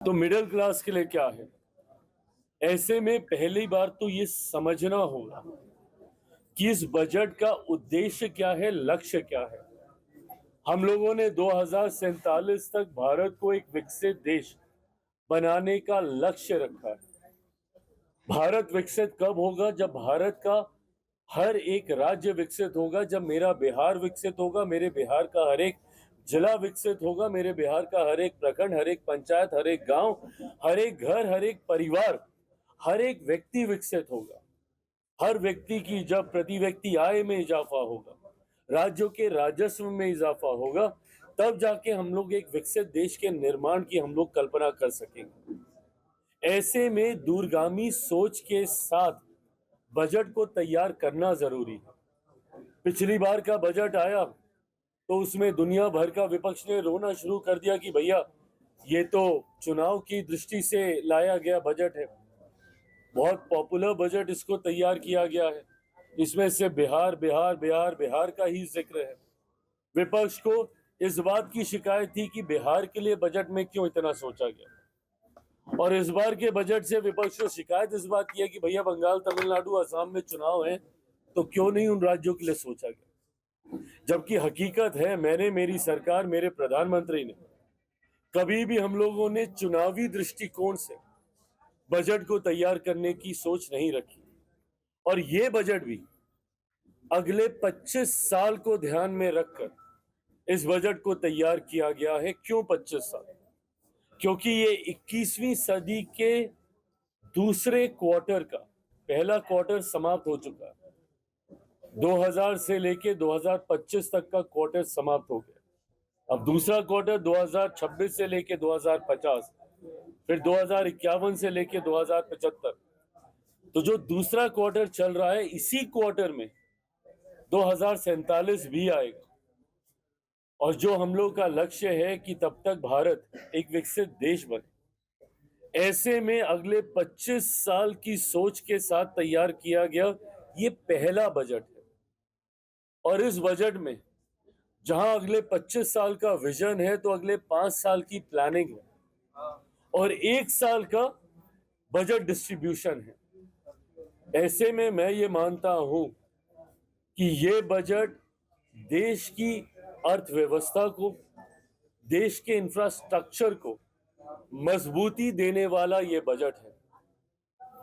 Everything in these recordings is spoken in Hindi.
तो मिडिल क्लास के लिए क्या है? ऐसे में पहली बार तो ये समझना होगा कि इस बजट का उद्देश्य क्या है, लक्ष्य क्या है। हम लोगों ने 2047 तक भारत को एक विकसित देश बनाने का लक्ष्य रखा है। भारत विकसित कब होगा? जब भारत का हर एक राज्य विकसित होगा, जब मेरा बिहार विकसित होगा, मेरे बिहार का हर एक जिला विकसित होगा, मेरे बिहार का हर एक प्रखंड, हर एक पंचायत, हर एक गांव, हर एक घर, हर एक परिवार, हर एक व्यक्ति विकसित होगा। हर व्यक्ति की जब प्रति व्यक्ति आय में इजाफा होगा, राज्यों के राजस्व में इजाफा होगा, तब जाके हम लोग एक विकसित देश के निर्माण की हम लोग कल्पना कर सकेंगे। ऐसे में दूरगामी सोच के साथ बजट को तैयार करना जरूरी है। पिछली बार का बजट आया तो उसमें दुनिया भर का विपक्ष ने रोना शुरू कर दिया कि भैया ये तो चुनाव की दृष्टि से लाया गया बजट है, बहुत पॉपुलर बजट इसको तैयार किया गया है, इसमें से बिहार बिहार बिहार बिहार का ही जिक्र है। विपक्ष को इस बात की शिकायत थी कि बिहार के लिए बजट में क्यों इतना सोचा गया, और इस बार के बजट से विपक्ष को शिकायत इस बात की है कि भैया बंगाल, तमिलनाडु, असम में चुनाव है तो क्यों नहीं उन राज्यों के लिए सोचा गया। जबकि हकीकत है, मैंने, मेरी सरकार, मेरे प्रधानमंत्री ने कभी भी हम लोगों ने चुनावी दृष्टिकोण से बजट को तैयार करने की सोच नहीं रखी। और ये बजट भी अगले 25 साल को ध्यान में रखकर इस बजट को तैयार किया गया है। क्यों 25 साल? क्योंकि ये 21वीं सदी के दूसरे क्वार्टर का पहला क्वार्टर समाप्त हो चुका है। 2000 से लेके 2025 तक का क्वार्टर समाप्त हो गया। अब दूसरा क्वार्टर 2026 से लेके 2050, फिर 2051 से लेके 2075। तो जो दूसरा क्वार्टर चल रहा है, इसी क्वार्टर में 2047 भी आएगा। और जो हम लोग का लक्ष्य है कि तब तक भारत एक विकसित देश बने, ऐसे में अगले 25 साल की सोच के साथ तैयार किया गया ये पहला बजट है। और इस बजट में जहां अगले 25 साल का विजन है, तो अगले 5 साल की प्लानिंग है और 1 साल का बजट डिस्ट्रीब्यूशन है। ऐसे में मैं ये मानता हूं कि ये बजट देश की अर्थव्यवस्था को, देश के इंफ्रास्ट्रक्चर को मजबूती देने वाला ये बजट है,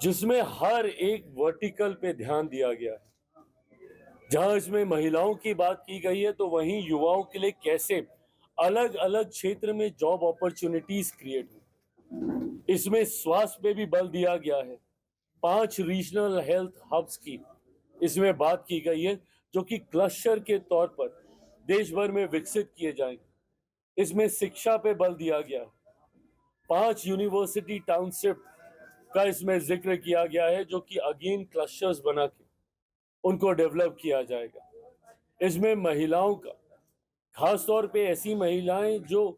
जिसमें हर एक वर्टिकल पे ध्यान दिया गया है। जहां इसमें महिलाओं की बात की गई है, तो वहीं युवाओं के लिए कैसे अलग अलग क्षेत्र में जॉब अपॉर्चुनिटीज क्रिएट हो, इसमें स्वास्थ्य पे भी बल दिया गया है। 5 रीजनल हेल्थ हब्स की इसमें बात की गई है, जो कि क्लस्टर के तौर पर देश भर में विकसित किए जाएंगे। इसमें शिक्षा पे बल दिया गया है। 5 यूनिवर्सिटी टाउनशिप का इसमें जिक्र किया गया है, जो कि अगेन क्लस्टर्स बना के उनको डेवलप किया जाएगा। इसमें महिलाओं का, खास तौर पे ऐसी महिलाएं जो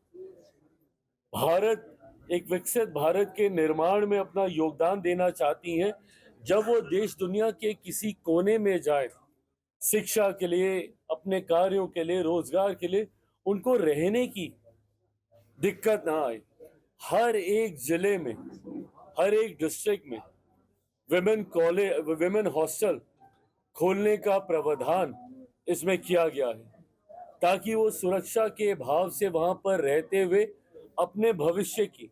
भारत, एक विकसित भारत के निर्माण में अपना योगदान देना चाहती हैं, जब वो देश दुनिया के किसी कोने में जाए शिक्षा के लिए, अपने कार्यों के लिए, रोजगार के लिए, उनको रहने की दिक्कत ना आए। हर एक जिले में, हर एक डिस्ट्रिक्ट में विमेन कॉलेज, विमेन हॉस्टल खोलने का प्रावधान इसमें किया गया है, ताकि वो सुरक्षा के भाव से वहां पर रहते हुए अपने भविष्य की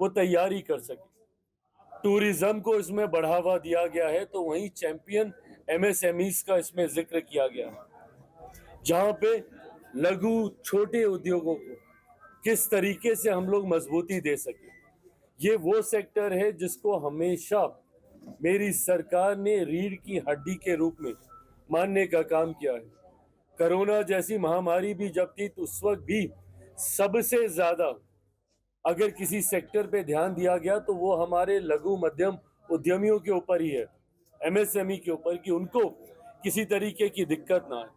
वो तैयारी कर सके। टूरिज्म को इसमें बढ़ावा दिया गया है, तो वहीं चैंपियन एमएसएमईज का इसमें जिक्र किया गया है, जहां पे लघु छोटे उद्योगों को किस तरीके से हम लोग मजबूती दे सके। ये वो सेक्टर है जिसको हमेशा मेरी सरकार ने रीढ़ की हड्डी के रूप में मानने का काम किया है। कोरोना जैसी महामारी भी जब थी, तो उस वक्त भी सबसे ज्यादा अगर किसी सेक्टर पे ध्यान दिया गया तो वो हमारे लघु मध्यम उद्यमियों के ऊपर ही है, एमएसएमई के ऊपर, कि उनको किसी तरीके की दिक्कत ना आए।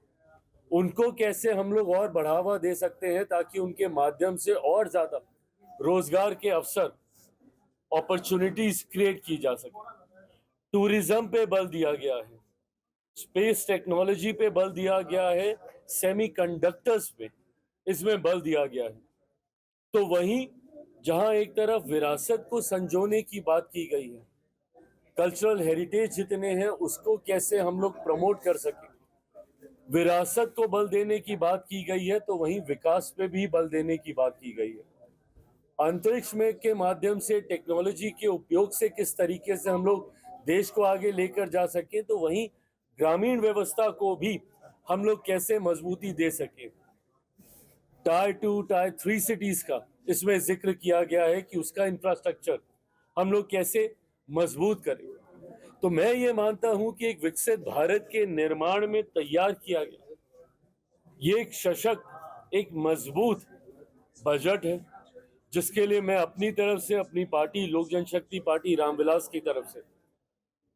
उनको कैसे हम लोग और बढ़ावा दे सकते हैं, ताकि उनके माध्यम से और ज्यादा रोजगार के अवसर, अपॉर्चुनिटीज क्रिएट की जा सके। टूरिज्म पे बल दिया गया है, स्पेस टेक्नोलॉजी पे बल दिया गया है, सेमीकंडक्टर्स पे इसमें बल दिया गया है। तो वहीं जहां एक तरफ विरासत को संजोने की बात की गई है, कल्चरल हेरिटेज जितने हैं उसको कैसे हम लोग प्रमोट कर सकें, विरासत को बल देने की बात की गई है, तो वहीं विकास पे भी बल देने की बात की गई है। अंतरिक्ष में के माध्यम से टेक्नोलॉजी के उपयोग से किस तरीके से हम लोग देश को आगे लेकर जा सकें, तो वहीं ग्रामीण व्यवस्था को भी हम लोग कैसे मजबूती दे सकें। टायर 2 टायर 3 सिटीज का इसमें जिक्र किया गया है कि उसका इंफ्रास्ट्रक्चर हम लोग कैसे मजबूत करें। तो मैं ये मानता हूं कि एक विकसित भारत के निर्माण में तैयार किया गया ये एक सशक्त, एक मजबूत बजट है, जिसके लिए मैं अपनी तरफ से, अपनी पार्टी लोक जनशक्ति पार्टी रामविलास की तरफ से,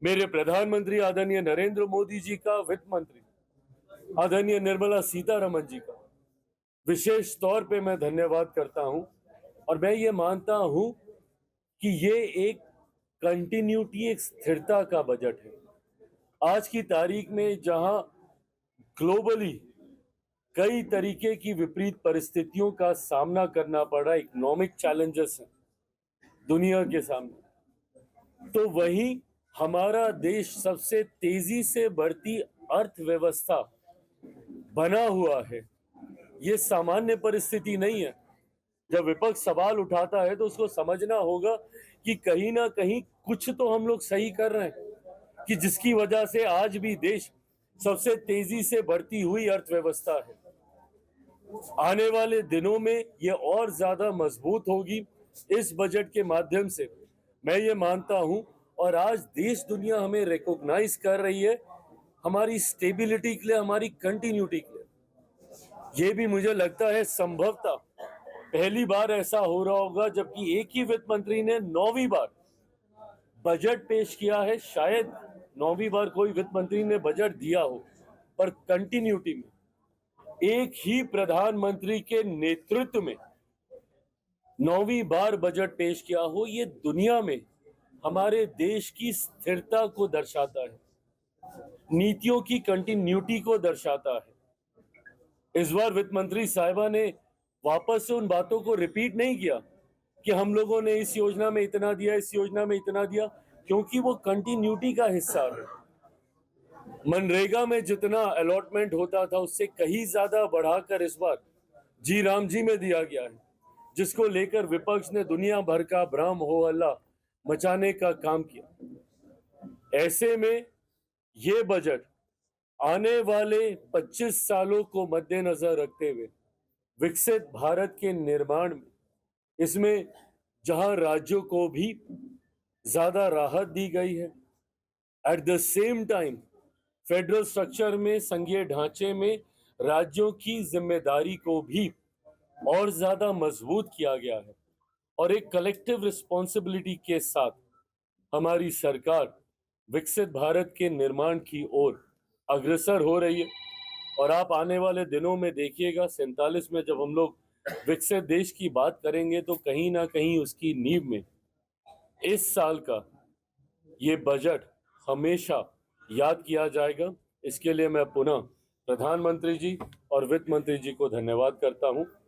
मेरे प्रधानमंत्री आदरणीय नरेंद्र मोदी जी का, वित्त मंत्री आदरणीय निर्मला सीतारमन जी का विशेष तौर पे मैं धन्यवाद करता हूं। और मैं ये मानता हूं कि ये एक कंटिन्यूटी, एक स्थिरता का बजट है। आज की तारीख में जहां ग्लोबली कई तरीके की विपरीत परिस्थितियों का सामना करना पड़ रहा है, इकोनॉमिक चैलेंजेस हैं दुनिया के सामने, तो वहीं हमारा देश सबसे तेजी से बढ़ती अर्थव्यवस्था बना हुआ है। ये सामान्य परिस्थिति नहीं है। जब विपक्ष सवाल उठाता है तो उसको समझना होगा कि कहीं ना कहीं कुछ तो हम लोग सही कर रहे हैं, कि जिसकी वजह से आज भी देश सबसे तेजी से बढ़ती हुई अर्थव्यवस्था है। आने वाले दिनों में ये और ज्यादा मजबूत होगी इस बजट के माध्यम से, मैं ये मानता हूं। और आज देश दुनिया हमें रिकॉग्नाइज कर रही है हमारी स्टेबिलिटी के लिए, हमारी कंटिन्यूटी के लिए। ये भी मुझे लगता है संभवतः पहली बार ऐसा हो रहा होगा जबकि एक ही वित्त मंत्री ने 9वीं बार बजट पेश किया है। शायद 9वीं बार कोई वित्त मंत्री ने बजट दिया हो, पर कंटिन्यूटी में एक ही प्रधानमंत्री के नेतृत्व में 9वीं बार बजट पेश किया हो, ये दुनिया में हमारे देश की स्थिरता को दर्शाता है, नीतियों की कंटिन्यूटी को दर्शाता है। इस बार वित्त मंत्री साहिबा ने वापस से उन बातों को रिपीट नहीं किया कि हम लोगों ने इस योजना में इतना दिया, इस योजना में इतना दिया, क्योंकि वो कंटिन्यूटी का हिस्सा है। मनरेगा में जितना अलॉटमेंट होता था उससे कहीं ज्यादा बढ़ाकर इस बार जी राम जी में दिया गया है, जिसको लेकर विपक्ष ने दुनिया भर का भ्रम हो हल्ला मचाने का काम किया। ऐसे में ये बजट आने वाले 25 सालों को मद्देनजर रखते हुए विकसित भारत के निर्माण में, इसमें जहां राज्यों को भी ज्यादा राहत दी गई है, at the same time federal structure में, संघीय ढांचे में राज्यों की जिम्मेदारी को भी और ज्यादा मजबूत किया गया है। और एक कलेक्टिव रिस्पॉन्सिबिलिटी के साथ हमारी सरकार विकसित भारत के निर्माण की ओर अग्रसर हो रही है। और आप आने वाले दिनों में देखिएगा 47 में जब हम लोग विकसित देश की बात करेंगे तो कहीं ना कहीं उसकी नींव में इस साल का ये बजट हमेशा याद किया जाएगा। इसके लिए मैं पुनः प्रधानमंत्री जी और वित्त मंत्री जी को धन्यवाद करता हूं।